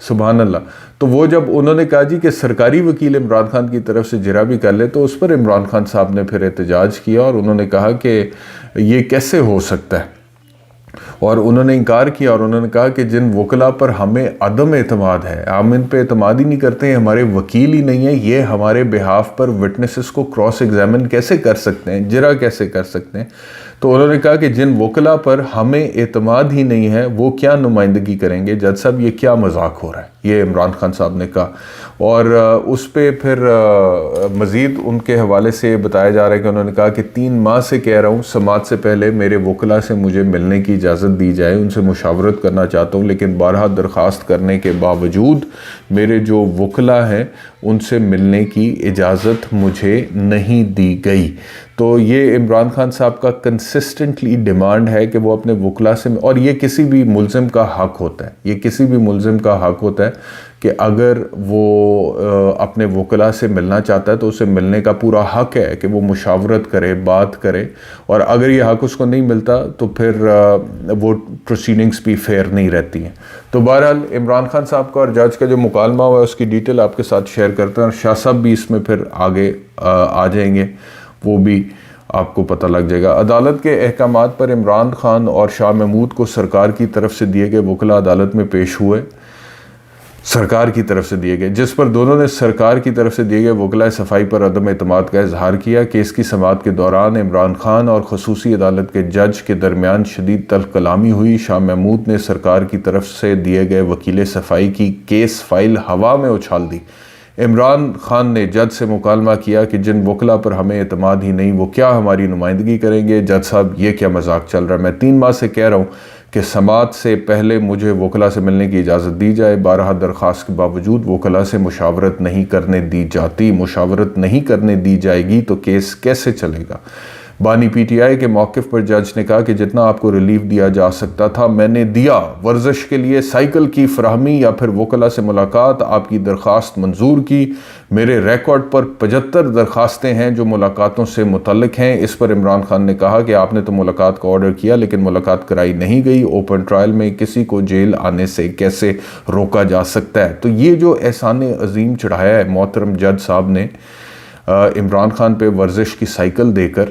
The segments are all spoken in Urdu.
سبحان اللہ. تو وہ جب انہوں نے کہا جی کہ سرکاری وکیل عمران خان کی طرف سے جرا بھی کر لے، تو اس پر عمران خان صاحب نے پھر احتجاج کیا اور انہوں نے کہا کہ یہ کیسے ہو سکتا ہے، اور انہوں نے انکار کیا اور انہوں نے کہا کہ جن وکلاء پر ہمیں عدم اعتماد ہے، ہم ان پہ اعتماد ہی نہیں کرتے ہیں، ہمارے وکیل ہی نہیں ہیں، یہ ہمارے بہاف پر وٹنسز کو کراس ایگزامن کیسے کر سکتے ہیں، جرا کیسے کر سکتے ہیں. تو انہوں نے کہا کہ جن وکلاء پر ہمیں اعتماد ہی نہیں ہے وہ کیا نمائندگی کریں گے. جج صاحب یہ کیا مذاق ہو رہا ہے، یہ عمران خان صاحب نے کہا. اور اس پہ پھر مزید ان کے حوالے سے بتایا جا رہا ہے کہ انہوں نے کہا کہ 3 ماہ سے کہہ رہا ہوں سماعت سے پہلے میرے وکلاء سے مجھے ملنے کی اجازت دی جائے، ان سے مشاورت کرنا چاہتا ہوں، لیکن بارہا درخواست کرنے کے باوجود میرے جو وکلاء ہیں ان سے ملنے کی اجازت مجھے نہیں دی گئی. تو یہ عمران خان صاحب کا کنسسٹنٹلی ڈیمانڈ ہے کہ وہ اپنے وکلاء سے، اور یہ کسی بھی ملزم کا حق ہوتا ہے، یہ کسی بھی ملزم کا حق ہوتا ہے کہ اگر وہ اپنے وکلاء سے ملنا چاہتا ہے تو اسے ملنے کا پورا حق ہے کہ وہ مشاورت کرے، بات کرے، اور اگر یہ حق اس کو نہیں ملتا تو پھر وہ پروسیڈنگز بھی فیئر نہیں رہتی ہیں. تو بہرحال عمران خان صاحب کا اور جج کا جو مکالمہ ہوا ہے اس کی ڈیٹیل آپ کے ساتھ شیئر کرتے ہیں، اور شاہ صاحب بھی اس میں پھر آگے آ جائیں گے، وہ بھی آپ کو پتہ لگ جائے گا. عدالت کے احکامات پر عمران خان اور شاہ محمود کو سرکار کی طرف سے دیے گئے وکلاء عدالت میں پیش ہوئے، سرکار کی طرف سے دیے گئے، جس پر دونوں نے سرکار کی طرف سے دیے گئے وکلاء صفائی پر عدم اعتماد کا اظہار کیا. کیس کی سماعت کے دوران عمران خان اور خصوصی عدالت کے جج کے درمیان شدید تلخ کلامی ہوئی. شاہ محمود نے سرکار کی طرف سے دیے گئے وکیل صفائی کی کیس فائل ہوا میں اچھال دی. عمران خان نے جج سے مکالمہ کیا کہ جن وکلاء پر ہمیں اعتماد ہی نہیں وہ کیا ہماری نمائندگی کریں گے. جج صاحب یہ کیا مذاق چل رہا ہے، میں 3 ماہ سے کہہ رہا ہوں کہ سماعت سے پہلے مجھے وکلاء سے ملنے کی اجازت دی جائے، بارہا درخواست کے باوجود وکلاء سے مشاورت نہیں کرنے دی جاتی، مشاورت نہیں کرنے دی جائے گی تو کیس کیسے چلے گا. بانی پی ٹی آئی کے موقف پر جج نے کہا کہ جتنا آپ کو ریلیف دیا جا سکتا تھا میں نے دیا. ورزش کے لیے سائیکل کی فراہمی یا پھر وکلاء سے ملاقات، آپ کی درخواست منظور کی. میرے ریکارڈ پر 75 درخواستیں ہیں جو ملاقاتوں سے متعلق ہیں. اس پر عمران خان نے کہا کہ آپ نے تو ملاقات کا آرڈر کیا لیکن ملاقات کرائی نہیں گئی. اوپن ٹرائل میں کسی کو جیل آنے سے کیسے روکا جا سکتا ہے. تو یہ جو احسان عظیم چڑھایا ہے محترم جج صاحب نے عمران خان پہ ورزش کی سائیکل دے کر،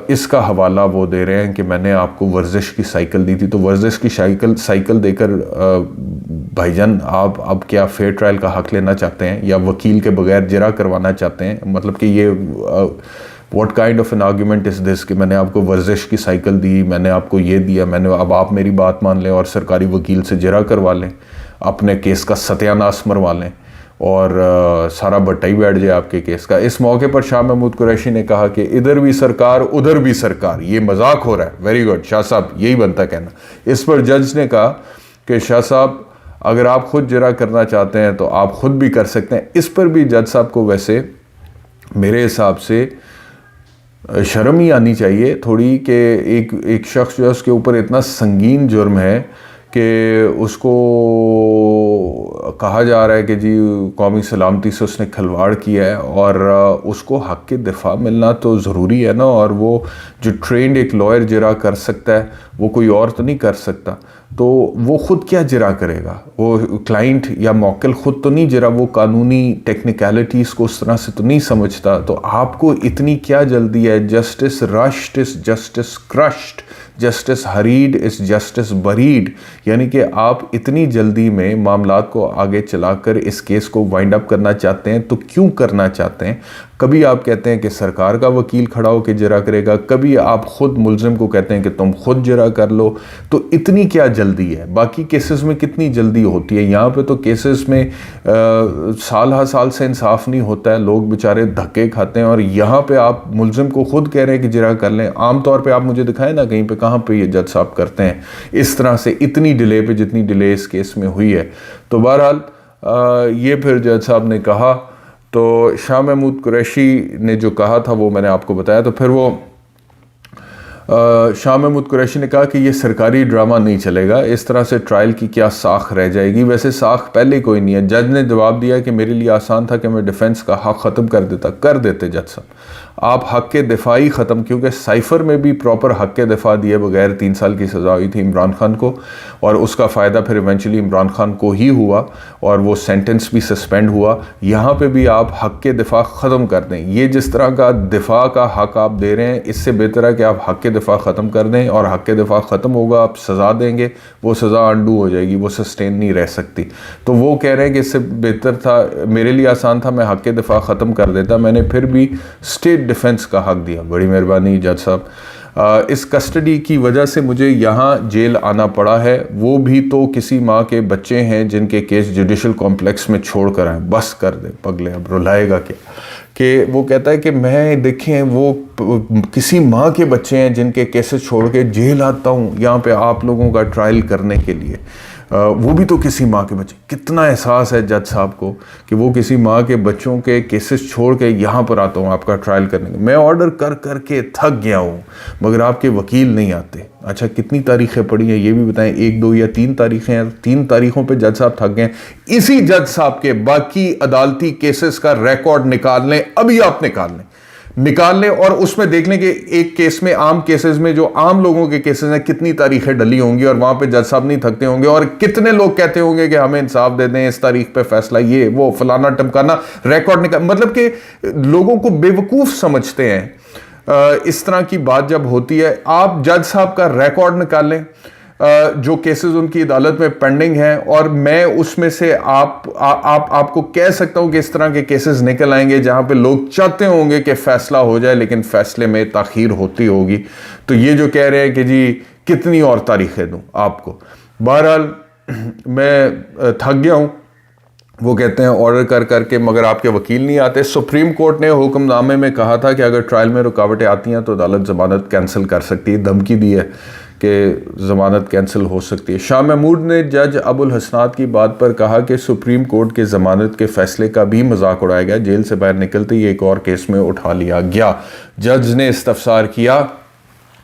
اس کا حوالہ وہ دے رہے ہیں کہ میں نے آپ کو ورزش کی سائیکل دی تھی. تو ورزش کی سائیکل دے کر بھائی جان آپ اب کیا فیئر ٹرائل کا حق لینا چاہتے ہیں یا وکیل کے بغیر جرا کروانا چاہتے ہیں؟ مطلب کہ یہ what kind of an argument is this کہ میں نے آپ کو ورزش کی سائیکل دی، میں نے آپ کو یہ دیا، اب آپ میری بات مان لیں اور سرکاری وکیل سے جرا کروا لیں، اپنے کیس کا ستیہ ناش مروا لیں اور سارا بٹا ہی بیٹھ جائے آپ کے کیس کا. اس موقع پر شاہ محمود قریشی نے کہا کہ ادھر بھی سرکار ادھر بھی سرکار، یہ مذاق ہو رہا ہے. ویری گڈ شاہ صاحب، یہی بنتا کہنا. اس پر جج نے کہا کہ شاہ صاحب اگر آپ خود جرا کرنا چاہتے ہیں تو آپ خود بھی کر سکتے ہیں. اس پر بھی جج صاحب کو ویسے میرے حساب سے شرم ہی آنی چاہیے تھوڑی کہ ایک شخص جو ہے اس کے اوپر اتنا سنگین جرم ہے کہ اس کو کہا جا رہا ہے کہ جی قومی سلامتی سے اس نے کھلواڑ کیا ہے، اور اس کو حق کے دفاع ملنا تو ضروری ہے نا. اور وہ جو ٹرینڈ ایک لائر جرا کر سکتا ہے وہ کوئی اور تو نہیں کر سکتا. تو وہ خود کیا جرا کرے گا؟ وہ کلائنٹ یا موکل خود تو نہیں جرا، وہ قانونی ٹیکنیکلٹیز کو اس طرح سے تو نہیں سمجھتا. تو آپ کو اتنی کیا جلدی ہے؟ Justice رشڈ is justice crushed, justice ہریڈ is justice bread. یعنی کہ آپ اتنی جلدی میں معاملات کو آگے چلا کر اس کیس کو وائنڈ اپ کرنا چاہتے ہیں. تو کیوں کرنا چاہتے ہیں؟ کبھی آپ کہتے ہیں کہ سرکار کا وکیل کھڑا ہو کے جرا کرے گا، کبھی آپ خود ملزم کو کہتے ہیں کہ تم خود جرا کر لو. تو اتنی کیا جلدی ہے؟ باقی کیسز میں کتنی جلدی ہوتی ہے؟ یہاں پہ تو کیسز میں سال ہر سال سے انصاف نہیں ہوتا ہے، لوگ بیچارے دھکے کھاتے ہیں، اور یہاں پہ آپ ملزم کو خود کہہ رہے ہیں کہ جرا کر لیں. عام طور پہ آپ مجھے دکھائیں نا کہیں پہ کہاں پہ یہ جج صاحب کرتے ہیں اس طرح سے اتنی ڈیلے پہ جتنی ڈیلے اس کیس میں ہوئی ہے. تو بہرحال یہ پھر جج صاحب نے کہا. تو شاہ محمود قریشی نے جو کہا تھا وہ میں نے آپ کو بتایا. تو پھر وہ شاہ محمود قریشی نے کہا کہ یہ سرکاری ڈرامہ نہیں چلے گا، اس طرح سے ٹرائل کی کیا ساخ رہ جائے گی؟ ویسے ساخ پہلے کوئی نہیں ہے. جج نے جواب دیا کہ میرے لیے آسان تھا کہ میں ڈیفنس کا حق ختم کر دیتے جج صاحب. آپ حق کے دفاعی ختم، کیونکہ سائفر میں بھی پراپر حق کے دفاع دیے بغیر 3 سال کی سزا ہوئی تھی عمران خان کو، اور اس کا فائدہ پھر ایونچولی عمران خان کو ہی ہوا اور وہ سینٹنس بھی سسپینڈ ہوا۔ یہاں پہ بھی آپ حق کے دفاع ختم کر دیں۔ یہ جس طرح کا دفاع کا حق آپ دے رہے ہیں، اس سے بہتر ہے کہ آپ حق کے دفاع ختم کر دیں، اور حق کے دفاع ختم ہوگا، آپ سزا دیں گے، وہ سزا انڈو ہو جائے گی، وہ سسٹین نہیں رہ سکتی۔ تو وہ کہہ رہے ہیں کہ اس سے بہتر تھا، میرے لیے آسان تھا، میں حق کے دفاع ختم کر دیتا، میں نے پھر بھی اسٹیٹ ڈیفنس کا حق دیا۔ بڑی مہربانی جج صاحب، اس کسٹڈی کی وجہ سے مجھے یہاں جیل آنا پڑا ہے، وہ بھی تو کسی ماں کے بچے ہیں جن کے کیس جوڈیشل کمپلیکس میں چھوڑ کر آئیں۔ بس کر دے پگلے، اب رلائے گا کیا؟ کہ وہ کہتا ہے کہ میں دیکھیں وہ کسی ماں کے بچے ہیں جن کے کیسز چھوڑ کے جیل آتا ہوں یہاں پہ آپ لوگوں کا ٹرائل کرنے کے لیے، وہ بھی تو کسی ماں کے بچے۔ کتنا احساس ہے جج صاحب کو کہ وہ کسی ماں کے بچوں کے کیسز چھوڑ کے یہاں پر آتا ہوں آپ کا ٹرائل کرنے کے۔ میں آرڈر کر کر کے تھک گیا ہوں، مگر آپ کے وکیل نہیں آتے۔ اچھا کتنی تاریخیں پڑھی ہیں یہ بھی بتائیں، 1 2 یا 3 تاریخیں ہیں؟ 3 تاریخوں پہ جج صاحب تھک گئے ہیں۔ اسی جج صاحب کے باقی عدالتی کیسز کا ریکارڈ نکال لیں، ابھی آپ نکال لیں اور اس میں دیکھ لیں کہ ایک کیس میں، عام کیسز میں جو عام لوگوں کے کیسز ہیں، کتنی تاریخیں ڈلی ہوں گی، اور وہاں پہ جج صاحب نہیں تھکتے ہوں گے، اور کتنے لوگ کہتے ہوں گے کہ ہمیں انصاف دے دیں، اس تاریخ پہ فیصلہ، یہ وہ فلانا ٹمکانا، ریکارڈ نکال، مطلب کہ لوگوں کو بے وقوف سمجھتے ہیں۔ اس طرح کی بات جب ہوتی ہے، آپ جج صاحب کا ریکارڈ نکال لیں جو کیسز ان کی عدالت میں پینڈنگ ہیں، اور میں اس میں سے آپ کو کہہ سکتا ہوں کہ اس طرح کے کیسز نکل آئیں گے جہاں پہ لوگ چاہتے ہوں گے کہ فیصلہ ہو جائے لیکن فیصلے میں تاخیر ہوتی ہوگی۔ تو یہ جو کہہ رہے ہیں کہ جی کتنی اور تاریخیں دوں آپ کو، بہرحال میں تھک گیا ہوں۔ وہ کہتے ہیں آرڈر کر کر کے، مگر آپ کے وکیل نہیں آتے۔ سپریم کورٹ نے حکم نامے میں کہا تھا کہ اگر ٹرائل میں رکاوٹیں آتی ہیں تو عدالت ضمانت کینسل کر سکتی ہے، دھمکی دی ہے کہ ضمانت کینسل ہو سکتی ہے۔ شاہ محمود نے جج ابو الحسنات کی بات پر کہا کہ سپریم کورٹ کے ضمانت کے فیصلے کا بھی مذاق اڑایا گیا، جیل سے باہر نکلتے ہی ایک اور کیس میں اٹھا لیا گیا۔ جج نے استفسار کیا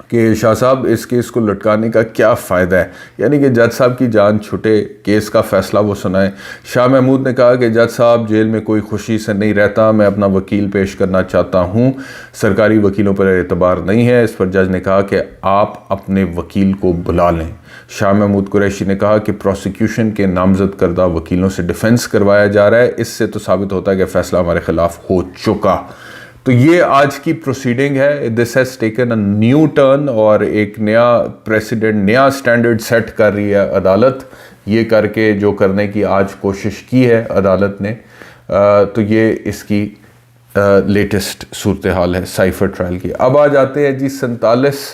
کہ شاہ صاحب اس کیس کو لٹکانے کا کیا فائدہ ہے، یعنی کہ جج صاحب کی جان چھٹے، کیس کا فیصلہ وہ سنائیں۔ شاہ محمود نے کہا کہ جج صاحب جیل میں کوئی خوشی سے نہیں رہتا، میں اپنا وکیل پیش کرنا چاہتا ہوں، سرکاری وکیلوں پر اعتبار نہیں ہے۔ اس پر جج نے کہا کہ آپ اپنے وکیل کو بلا لیں۔ شاہ محمود قریشی نے کہا کہ پروسیکیوشن کے نامزد کردہ وکیلوں سے ڈیفنس کروایا جا رہا ہے، اس سے تو ثابت ہوتا ہے کہ فیصلہ ہمارے خلاف ہو چکا۔ تو یہ آج کی پروسیڈنگ ہے۔ This has taken a new turn, اور ایک نیا پریسیڈنٹ، نیا سٹینڈرڈ سیٹ کر رہی ہے عدالت، یہ کر کے جو کرنے کی آج کوشش کی ہے عدالت نے۔ تو یہ اس کی لیٹسٹ صورتحال ہے سائفر ٹرائل کی۔ اب آ جاتے ہیں جی 47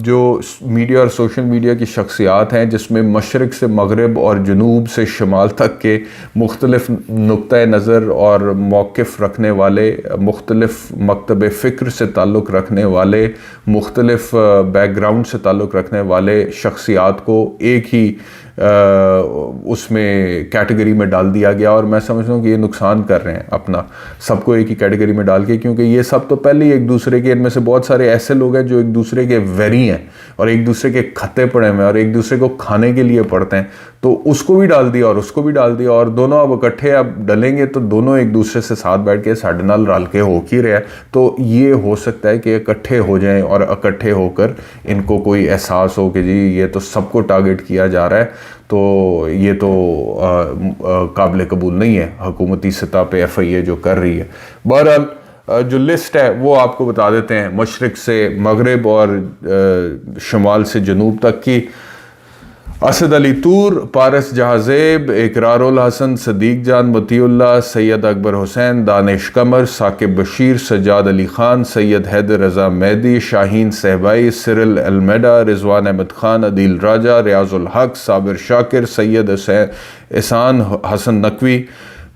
جو میڈیا اور سوشل میڈیا کی شخصیات ہیں، جس میں مشرق سے مغرب اور جنوب سے شمال تک کے مختلف نقطہ نظر اور موقف رکھنے والے، مختلف مکتب فکر سے تعلق رکھنے والے، مختلف بیک گراؤنڈ سے تعلق رکھنے والے شخصیات کو ایک ہی اس میں کیٹیگری میں ڈال دیا گیا، اور میں سمجھتا ہوں کہ یہ نقصان کر رہے ہیں اپنا، سب کو ایک ہی کیٹیگری میں ڈال کے، کیونکہ یہ سب تو پہلے ہی ایک دوسرے کے، ان میں سے بہت سارے ایسے لوگ ہیں جو ایک دوسرے کے ویری ہیں اور ایک دوسرے کے کھتے پڑے ہوئے ہیں اور ایک دوسرے کو کھانے کے لیے پڑتے ہیں، تو اس کو بھی ڈال دیا اور اس کو بھی ڈال دیا، اور دونوں اب اکٹھے اب ڈلیں گے تو دونوں ایک دوسرے سے ساتھ بیٹھ کے ساڈے نال رل کے ہو کی رہے، تو یہ ہو سکتا ہے کہ اکٹھے ہو جائیں اور اکٹھے ہو کر ان کو کوئی احساس ہو کہ جی یہ تو سب کو ٹارگٹ کیا جا رہا ہے، تو یہ تو قابل قبول نہیں ہے حکومتی سطح پہ ایف آئی اے جو کر رہی ہے۔ بہرحال جو لسٹ ہے وہ آپ کو بتا دیتے ہیں، مشرق سے مغرب اور شمال سے جنوب تک کی: اسد علی طور، پارس جہازیب، اقرار الحسن، صدیق جان مطیع اللہ، سید اکبر حسین، دانش قمر، ثاقب بشیر، سجاد علی خان، سید حیدر رضا مہدی، شاہین صہبائی، سرل المیڈا، رضوان احمد خان، عدیل راجہ، ریاض الحق، صابر شاکر، سید احسان حسن نقوی،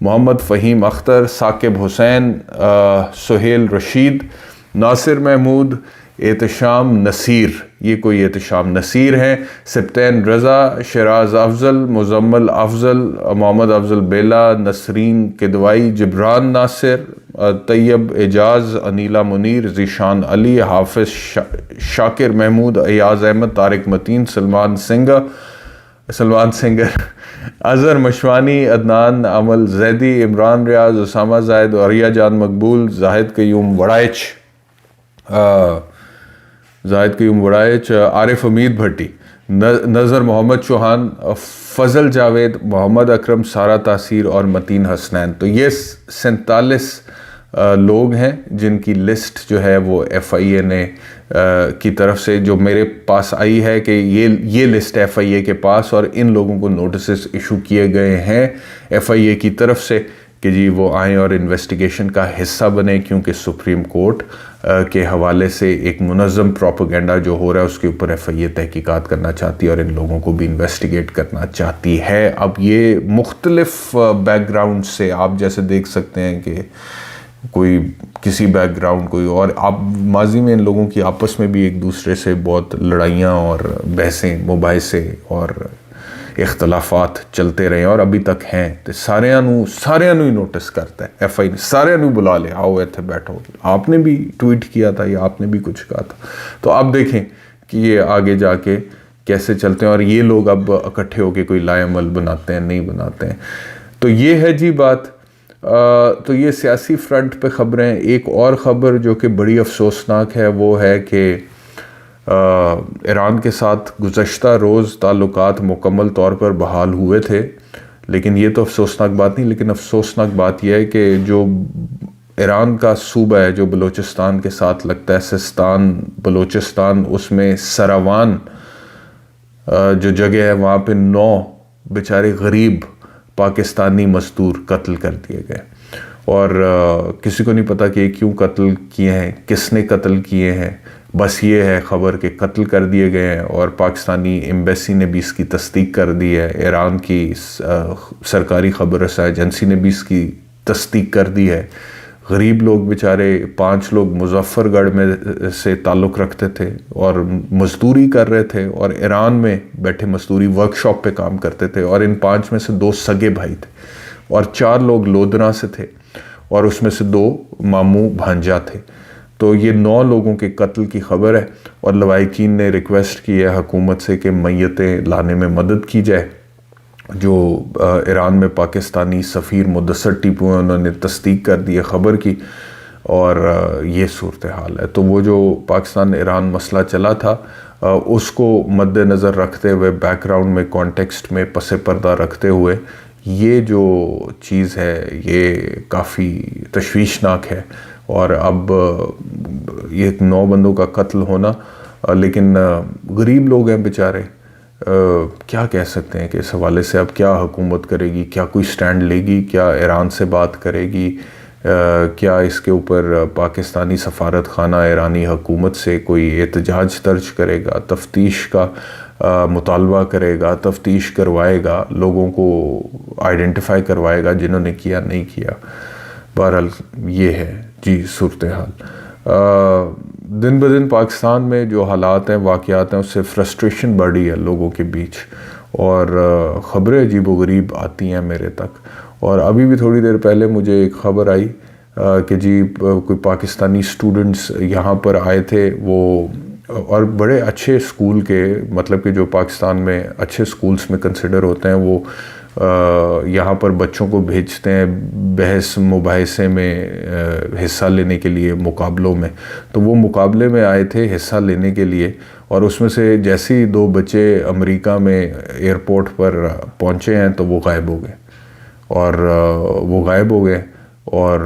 محمد فہیم اختر، ثاقب حسین، سہیل رشید، ناصر محمود، احتشام نصیر، یہ کوئی احتشام نصیر ہیں، سبطین رضا، شیراز افضل، مزمل افضل، محمد افضل بیلا، نسرین کدوائی، جبران ناصر، طیب اعجاز، انیلا منیر، ذیشان علی، حافظ شاکر محمود، ایاز احمد، طارق متین، سلمان سنگا، سلمان سنگر، اظہر مشوانی، عدنان عمل زیدی، عمران ریاض، اسامہ زاہد، عریہ جان مقبول، زاہد قیوم وڑائچ، عارف امید بھٹی، نظر محمد چوہان، فضل جاوید، محمد اکرم، سارہ تاثیر اور متین حسنین۔ تو یہ 47 لوگ ہیں جن کی لسٹ جو ہے وہ ایف آئی اے نے کی طرف سے جو میرے پاس آئی ہے کہ یہ لسٹ ایف آئی اے کے پاس، اور ان لوگوں کو نوٹسز ایشو کیے گئے ہیں ایف آئی اے کی طرف سے کہ جی وہ آئیں اور انویسٹیگیشن کا حصہ بنیں، کیونکہ سپریم کورٹ کے حوالے سے ایک منظم پروپیگنڈا جو ہو رہا ہے اس کے اوپر ایف آئی اے تحقیقات کرنا چاہتی ہے اور ان لوگوں کو بھی انویسٹیگیٹ کرنا چاہتی ہے۔ اب یہ مختلف بیک گراؤنڈ سے آپ جیسے دیکھ سکتے ہیں کہ کوئی کسی بیک گراؤنڈ کوئی، اور آپ ماضی میں ان لوگوں کی آپس میں بھی ایک دوسرے سے بہت لڑائیاں اور بحثیں مباحثے اور اختلافات چلتے رہے ہیں اور ابھی تک ہیں۔ تو سارے ہی نوٹس کرتا ہے ایف آئی نے، سارے بلا لے، آؤ ایتھے بیٹھو، آپ نے بھی ٹویٹ کیا تھا یا آپ نے بھی کچھ کہا تھا۔ تو آپ دیکھیں کہ یہ آگے جا کے کیسے چلتے ہیں اور یہ لوگ اب اکٹھے ہو کے کوئی لائے عمل بناتے ہیں نہیں بناتے ہیں۔ تو یہ ہے جی بات۔ تو یہ سیاسی فرنٹ پہ خبریں۔ ایک اور خبر جو کہ بڑی افسوسناک ہے وہ ہے کہ ایران کے ساتھ گزشتہ روز تعلقات مکمل طور پر بحال ہوئے تھے، لیکن یہ تو افسوسناک بات نہیں، لیکن افسوسناک بات یہ ہے کہ جو ایران کا صوبہ ہے جو بلوچستان کے ساتھ لگتا ہے، سستان بلوچستان، اس میں سراوان جو جگہ ہے وہاں پہ 9 بیچارے غریب پاکستانی مزدور قتل کر دیے گئے، اور کسی کو نہیں پتا کہ یہ کیوں قتل کیے ہیں، کس نے قتل کیے ہیں۔ بس یہ ہے خبر کہ قتل کر دیے گئے ہیں، اور پاکستانی ایمبیسی نے بھی اس کی تصدیق کر دی ہے، ایران کی سرکاری خبر رساں ایجنسی نے بھی اس کی تصدیق کر دی ہے۔ غریب لوگ بیچارے 5 لوگ مظفر گڑھ میں سے تعلق رکھتے تھے اور مزدوری کر رہے تھے، اور ایران میں بیٹھے مزدوری ورکشاپ پہ کام کرتے تھے، اور ان 5 میں سے 2 سگے بھائی تھے اور 4 لوگ لودھنا سے تھے، اور اس میں سے 2 ماموں بھانجا تھے۔ تو یہ 9 لوگوں کے قتل کی خبر ہے، اور لوائقین نے ریکویسٹ کی ہے حکومت سے کہ میتیں لانے میں مدد کی جائے۔ جو ایران میں پاکستانی سفیر مدثر ٹیپو ہیں انہوں نے تصدیق کر دی ہے خبر کی، اور یہ صورتحال ہے۔ تو وہ جو پاکستان ایران مسئلہ چلا تھا اس کو مد نظر رکھتے ہوئے، بیک گراؤنڈ میں کانٹیکسٹ میں پس پردہ رکھتے ہوئے، یہ جو چیز ہے یہ کافی تشویشناک ہے، اور اب یہ 9 بندوں کا قتل ہونا، لیکن غریب لوگ ہیں بیچارے، کیا کہہ سکتے ہیں کہ اس حوالے سے اب کیا حکومت کرے گی، کیا کوئی سٹینڈ لے گی، کیا ایران سے بات کرے گی، کیا اس کے اوپر پاکستانی سفارت خانہ ایرانی حکومت سے کوئی احتجاج درج کرے گا، تفتیش کا مطالبہ کرے گا، تفتیش کروائے گا، لوگوں کو آئیڈینٹیفائی کروائے گا جنہوں نے کیا نہیں کیا۔ بہرحال یہ ہے جی صورتحال۔ دن بدن پاکستان میں جو حالات ہیں، واقعات ہیں، اس سے فرسٹریشن بڑھی ہے لوگوں کے بیچ، اور خبریں عجیب و غریب آتی ہیں میرے تک۔ اور ابھی بھی تھوڑی دیر پہلے مجھے ایک خبر آئی کہ جی کوئی پاکستانی سٹوڈنٹس یہاں پر آئے تھے، وہ اور بڑے اچھے اسکول کے، مطلب کہ جو پاکستان میں اچھے اسکولس میں کنسیڈر ہوتے ہیں، وہ یہاں پر بچوں کو بھیجتے ہیں بحث مباحثے میں حصہ لینے کے لیے، مقابلوں میں۔ تو وہ مقابلے میں آئے تھے حصہ لینے کے لیے، اور اس میں سے جیسے ہی 2 بچے امریکہ میں ایئرپورٹ پر پہنچے ہیں تو وہ غائب ہو گئے، اور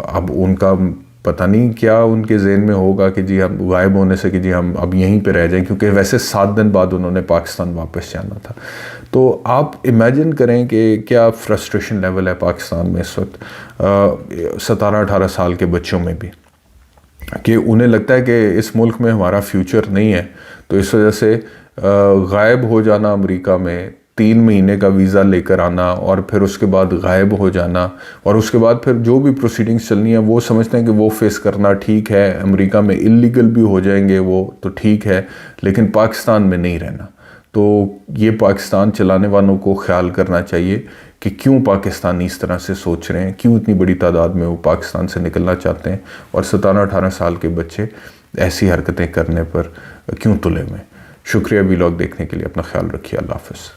اب ان کا پتہ نہیں کیا ان کے ذہن میں ہوگا کہ جی ہم غائب ہونے سے کہ جی ہم اب یہیں پہ رہ جائیں، کیونکہ ویسے 7 دن بعد انہوں نے پاکستان واپس جانا تھا۔ تو آپ امیجن کریں کہ کیا فرسٹریشن لیول ہے پاکستان میں اس وقت 17-18 سال کے بچوں میں بھی، کہ انہیں لگتا ہے کہ اس ملک میں ہمارا فیوچر نہیں ہے، تو اس وجہ سے غائب ہو جانا امریکہ میں، 3 مہینے کا ویزا لے کر آنا، اور پھر اس کے بعد غائب ہو جانا، اور اس کے بعد پھر جو بھی پروسیڈنگز چلنی ہیں وہ سمجھتے ہیں کہ وہ فیس کرنا ٹھیک ہے، امریکہ میں اللیگل بھی ہو جائیں گے وہ تو ٹھیک ہے، لیکن پاکستان میں نہیں رہنا۔ تو یہ پاکستان چلانے والوں کو خیال کرنا چاہیے کہ کیوں پاکستانی اس طرح سے سوچ رہے ہیں، کیوں اتنی بڑی تعداد میں وہ پاکستان سے نکلنا چاہتے ہیں، اور 17-18 سال کے بچے ایسی حرکتیں کرنے پر کیوں تلے ہوئے ہیں۔ شکریہ ویلاگ دیکھنے کے لیے، اپنا خیال رکھیے، اللہ حافظ۔